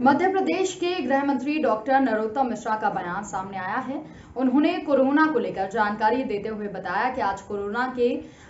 मध्य प्रदेश के गृह मंत्री डॉक्टर नरोत्तम मिश्रा का बयान सामने आया है। उन्होंने कोरोना को लेकर जानकारी देते हुए बताया कि आज कोरोना के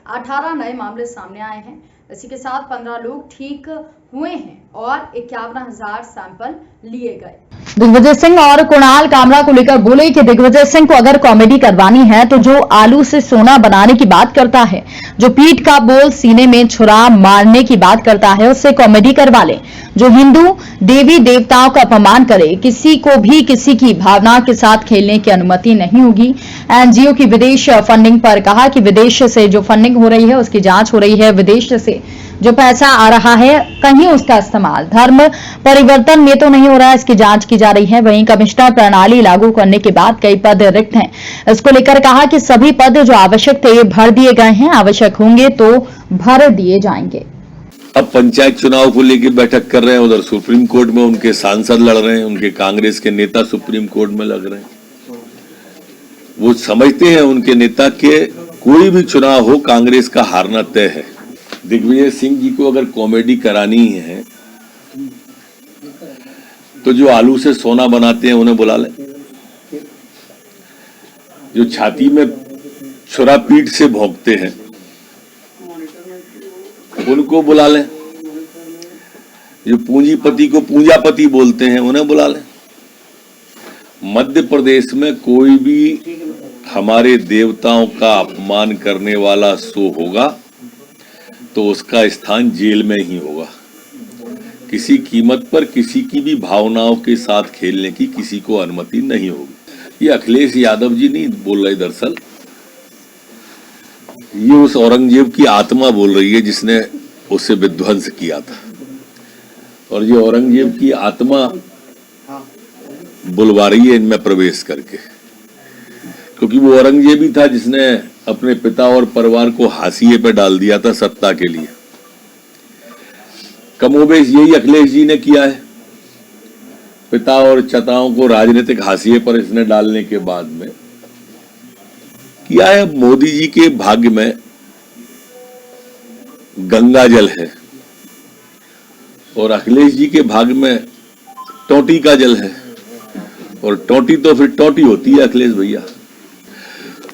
18 नए मामले सामने आए हैं। इसी के साथ 15 लोग ठीक हुए हैं और 51,000 सैंपल लिए गए। दिग्विजय सिंह और कुणाल कामरा को लेकर बोले कि दिग्विजय सिंह को अगर कॉमेडी करवानी है तो जो आलू से सोना बनाने की बात करता है, जो पीठ का बोल सीने में छुरा मारने की बात करता है, उससे कॉमेडी करवा ले। जो हिंदू देवी देवताओं का अपमान करे, किसी को भी किसी की भावना के साथ खेलने की अनुमति नहीं होगी। एनजीओ की विदेश फंडिंग पर कहा कि विदेश से जो फंडिंग हो रही है उसकी जांच हो रही है। विदेश से जो पैसा आ रहा है कहीं उसका इस्तेमाल धर्म परिवर्तन में तो नहीं हो रहा है, इसकी जांच की जा रही है। वहीं कमिश्नर प्रणाली लागू करने के बाद कई पद रिक्त हैं। इसको लेकर कहा कि सभी पद जो आवश्यक थे भर दिए गए हैं, आवश्यक होंगे तो भर दिए जाएंगे। अब पंचायत चुनाव को लेकर बैठक कर रहे हैं, उधर सुप्रीम कोर्ट में उनके सांसद लड़ रहे हैं, उनके कांग्रेस के नेता सुप्रीम कोर्ट में लग रहे हैं। वो समझते हैं उनके नेता के कोई भी चुनाव हो कांग्रेस का हारना तय है। दिग्विजय सिंह जी को अगर कॉमेडी करानी है तो जो आलू से सोना बनाते हैं उन्हें बुला लें, जो छाती में छुरा पीठ से भोंकते हैं उनको बुला लें, जो पूंजीपति को पूंजापति बोलते हैं उन्हें बुला लें। मध्य प्रदेश में कोई भी हमारे देवताओं का अपमान करने वाला शो होगा तो उसका स्थान जेल में ही होगा। किसी कीमत पर किसी की भी भावनाओं के साथ खेलने की किसी को अनुमति नहीं होगी। ये अखिलेश यादव जी नहीं बोल रहे, दरअसल ये उस औरंगजेब की आत्मा बोल रही है जिसने उसे विध्वंस किया था, और ये औरंगजेब की आत्मा बुलवा रही है इनमें प्रवेश करके, क्योंकि वो औरंगजेब ही था जिसने अपने पिता और परिवार को हाशिए पे डाल दिया था सत्ता के लिए। कमोबेश यही अखिलेश जी ने किया है। पिता और चताओं को राजनीतिक हाशिए पर इसने डालने के बाद में किया है। मोदी जी के भाग्य में गंगा जल है और अखिलेश जी के भाग्य में टोटी का जल है, और टोटी तो फिर टोटी होती है अखिलेश भैया।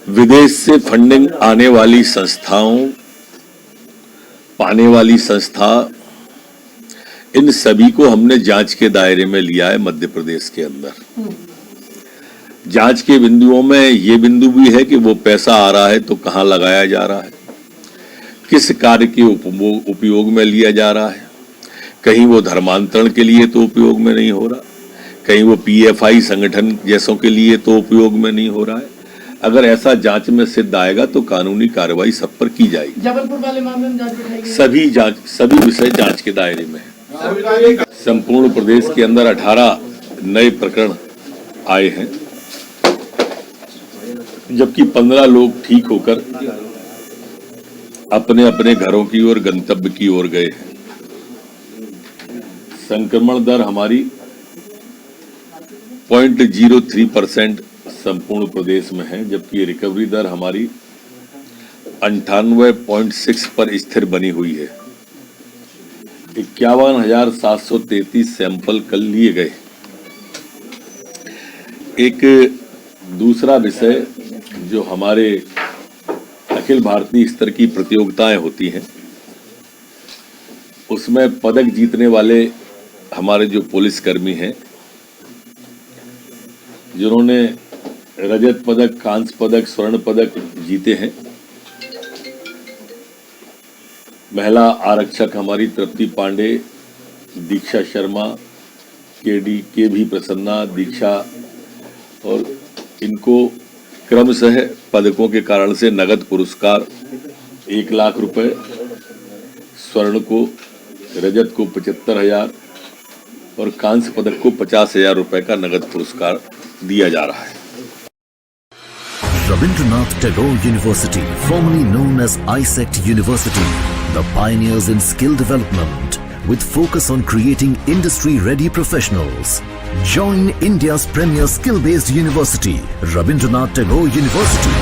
विदेश से फंडिंग आने वाली संस्थाओं, पाने वाली संस्था, इन सभी को हमने जांच के दायरे में लिया है मध्य प्रदेश के अंदर। जांच के बिंदुओं में ये बिंदु भी है कि वो पैसा आ रहा है तो कहां लगाया जा रहा है, किस कार्य के उपयोग में लिया जा रहा है। कहीं वो धर्मांतरण के लिए तो उपयोग में नहीं हो रहा, कहीं वो पीएफआई संगठन जैसों के लिए तो उपयोग में नहीं हो रहा है। अगर ऐसा जांच में सिद्ध आएगा तो कानूनी कार्रवाई सब पर की जाएगी। जबलपुर वाले मामले में जांच बिठाई सभी विषय जांच के दायरे में है। संपूर्ण प्रदेश के अंदर 18 नए प्रकरण आए हैं, जबकि 15 लोग ठीक होकर अपने अपने घरों की ओर, गंतव्य की ओर गए हैं। संक्रमण दर हमारी 0.03% संपूर्ण प्रदेश में है, जबकि रिकवरी दर हमारी 98.6 पर स्थिर बनी हुई है। 51,733 सैंपल कल लिए गए। एक दूसरा विषय जो हमारे अखिल भारतीय स्तर की प्रतियोगिताएं होती हैं उसमें पदक जीतने वाले हमारे जो पुलिसकर्मी हैं, जिन्होंने रजत पदक, कांस्य पदक, स्वर्ण पदक जीते हैं। महिला आरक्षक हमारी तृप्ति पांडे, दीक्षा शर्मा, के भी प्रसन्ना, दीक्षा, और इनको क्रमशः पदकों के कारण से नगद पुरस्कार 1 लाख रुपए, स्वर्ण को, रजत को 75,000 और कांस्य पदक को 50,000 रुपए का नगद पुरस्कार दिया जा रहा है। Rabindranath Tagore University, formerly known as ISECT University, the pioneers in skill development with focus on creating industry-ready professionals. Join India's premier skill-based university, Rabindranath Tagore University.